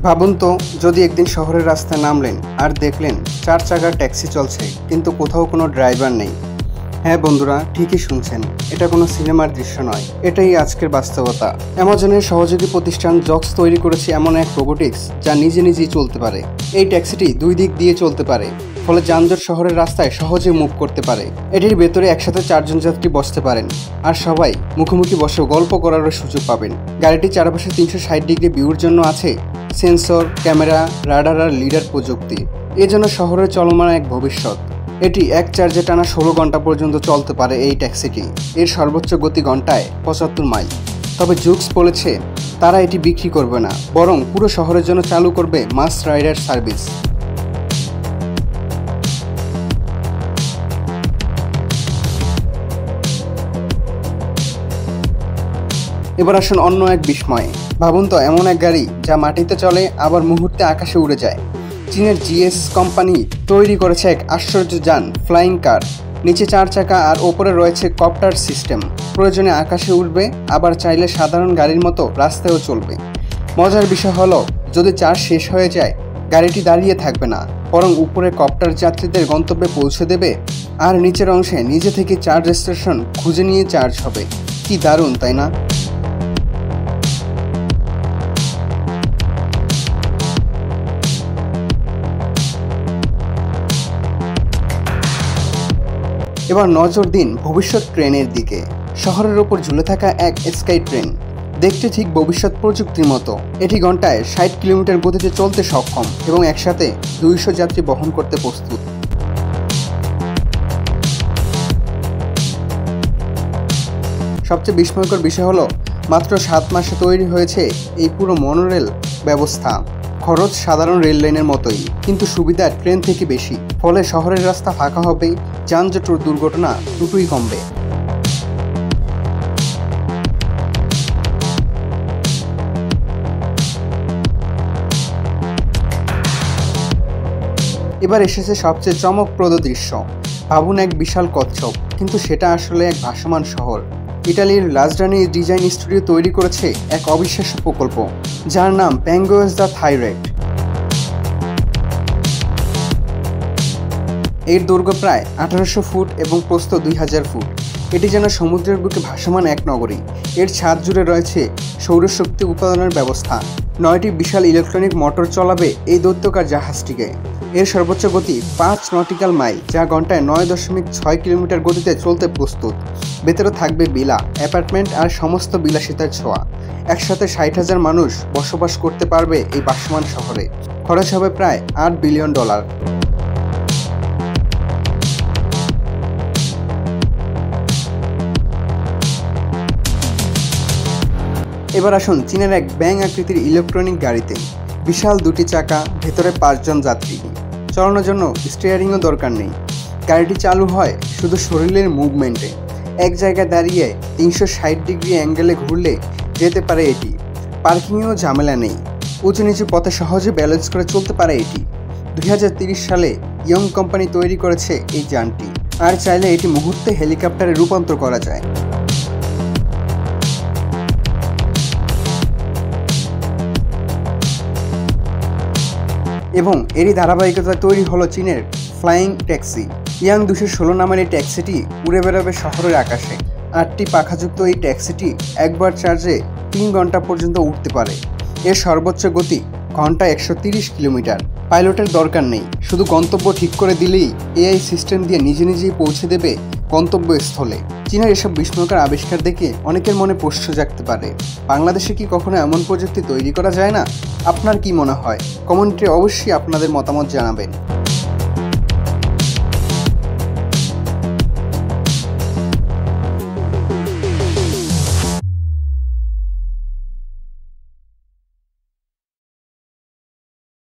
ভাবুন তো যদি একদিন শহরের রাস্তায় নামলেন আর দেখলেন 4 চাকার ট্যাক্সি চলছে কিন্তু কোথাও কোনো ড্রাইভার নেই। হ্যাঁ বন্ধুরা, ঠিকই শুনছেন, এটা কোনো সিনেমার দৃশ্য নয়, এটাই আজকের বাস্তবতা। অ্যামাজনের সহযোগী প্রতিষ্ঠান জক্স তৈরি করেছে এমন এক রোবোটিক্স যা নিজে নিজেই চলতে পারে। এই ট্যাক্সিটি 2 দিক দিয়ে চলতে পারে, ফলে যানজট শহরের রাস্তায় সহজে মুভ করতে পারে। এটির ভেতরে একসাথে 4 জন যাত্রী বসতে পারেন, আর সবাই মুখোমুখি বসেও গল্প করারও সুযোগ পাবেন। গাড়িটির চারপাশে 360 ডিগ্রি ভিউর জন্য আছে সেন্সর, ক্যামেরা, রাডার আর লিডার প্রযুক্তি। এজন্য শহরের চলমান এক ভবিষ্যৎ। এটি এক চার্জে টানা 16 ঘন্টা পর্যন্ত চলতে পারে। এই ট্যাক্সিটি এর সর্বোচ্চ গতি ঘন্টায় 75 মাইল। তবে জুক্স বলেছে তারা এটি বিক্রি করবে না, বরং পুরো শহরের জন্য চালু করবে মাস রাইডার সার্ভিস। এবার আসুন অন্য এক বিস্ময়ে। ভাবুন তো, এমন এক গাড়ি যা মাটিতে চলে আবার মুহূর্তে আকাশে উড়ে যায়। চীনের জিএস কোম্পানি তৈরি করেছে এক আশ্চর্যযান ফ্লাইং কার। নিচে 4 চাকা আর ওপরে রয়েছে কপ্টার সিস্টেম। প্রয়োজনে আকাশে উঠবে, আবার চাইলে সাধারণ গাড়ির মতো রাস্তায়ও চলবে। মজার বিষয় হলো, যদি চার্জ শেষ হয়ে যায় গাড়িটি দাঁড়িয়ে থাকবে না, বরং উপরে কপ্টার যাত্রীদের গন্তব্যে পৌঁছে দেবে আর নিচের অংশে নিজে থেকে চার্জ স্টেশন খুঁজে নিয়ে চার্জ হবে। কি দারুণ, তাই না? এবার নজর দিন ভবিষ্যৎ ট্রেনের দিকে। শহরের ওপর ঝুলে থাকা এক স্কাই ট্রেন, দেখতে ঠিক ভবিষ্যৎ প্রযুক্তির মতো। এটি ঘন্টায় 60 কিলোমিটার গতিতে চলতে সক্ষম এবং একসাথে 200 যাত্রী বহন করতে প্রস্তুত। সবচেয়ে বিস্ময়কর বিষয় হলো, মাত্র 7 মাসে তৈরি হয়েছে এই পুরো মনোরেল ব্যবস্থা। খরচ সাধারণ রেল লাইনের মতোই, কিন্তু সুবিধা ট্রেন থেকে বেশি। ফলে শহরের রাস্তা ফাঁকা হবে, যানজট ও দুর্ঘটনা দুটোই কমবে। এবার এসেছে সবচেয়ে চমকপ্রদ দৃশ্য। ভাবুন, এক বিশাল কচ্ছপ, কিন্তু সেটা আসলে এক ভাসমান শহর। ইটালির লাজরানি ডিজাইন স্টুডিও তৈরি করেছে এক অবিশ্বাস্য প্রকল্প, যার নাম পেঙ্গুইনস দ্য থাইরেড। এর দৈর্ঘ্য প্রায় 1800 ফুট এবং প্রস্থ 2000 ফুট। এটি যেন সমুদ্রের বুকে ভাসমান এক নগরী। এর ছাদ জুড়ে রয়েছে সৌরশক্তি উৎপাদনের ব্যবস্থা। 9টি বিশাল ইলেকট্রনিক মোটর চলাবে এই দৈত্যকার জাহাজটিকে। এর সর্বোচ্চ গতি 5 নটিক্যাল মাইল, যা ঘন্টায় 9.6 কিলোমিটার গতিতে চলতে প্রস্তুত। ভেতরে থাকবে ভিলা, অ্যাপার্টমেন্ট আর সমস্ত বিলাসিতার ছোঁয়া। একসাথে 60,000 মানুষ বসবাস করতে পারবে এই ভাসমান শহরে। খরচ হবে প্রায় $8 বিলিয়ন। এবার আসুন চীনের এক ব্যাঙ আকৃতির ইলেকট্রনিক গাড়িতে। বিশাল 2টি চাকা, ভেতরে 5 জন যাত্রী। চালানোর জন্য স্টিয়ারিংও দরকার নেই। গাড়িটি চালু হয় শুধু শরীরের মুভমেন্টে। এক জায়গায় দাঁড়িয়ে 360 ডিগ্রি অ্যাঙ্গেলে ঘুরলে যেতে পারে এটি। পার্কিংয়েও ঝামেলা নেই। উঁচু নিচু পথে সহজে ব্যালেন্স করে চলতে পারে এটি। 2030 সালে ইয়ং কোম্পানি তৈরি করেছে এই যানটি, আর চাইলে এটি মুহূর্তে হেলিকপ্টারে রূপান্তর করা যায়। এবং এরই ধারাবাহিকতায় তৈরি হলো চীনের ফ্লাইং ট্যাক্সি। ইয়াং 216 নামের এই ট্যাক্সিটি উড়ে বেড়াবে শহরের আকাশে। 8টি পাখাযুক্ত এই ট্যাক্সিটি একবার চার্জে 3 ঘন্টা পর্যন্ত উঠতে পারে। এর সর্বোচ্চ গতি ঘন্টায় 130 কিলোমিটার। পাইলটের দরকার নেই, শুধু গন্তব্য ঠিক করে দিলেই এআই সিস্টেম দিয়ে নিজে নিজেই পৌঁছে দেবে গন্তব্যস্থলে। চীনের এসব বিস্ময়কর আবিষ্কার দেখে অনেকের মনে প্রশ্ন জাগতে পারে, বাংলাদেশে কি কখনো এমন প্রযুক্তি তৈরি করা যায় না? আপনার কি মনে হয়? কমেন্টে অবশ্যই আপনাদের মতামত জানাবেন।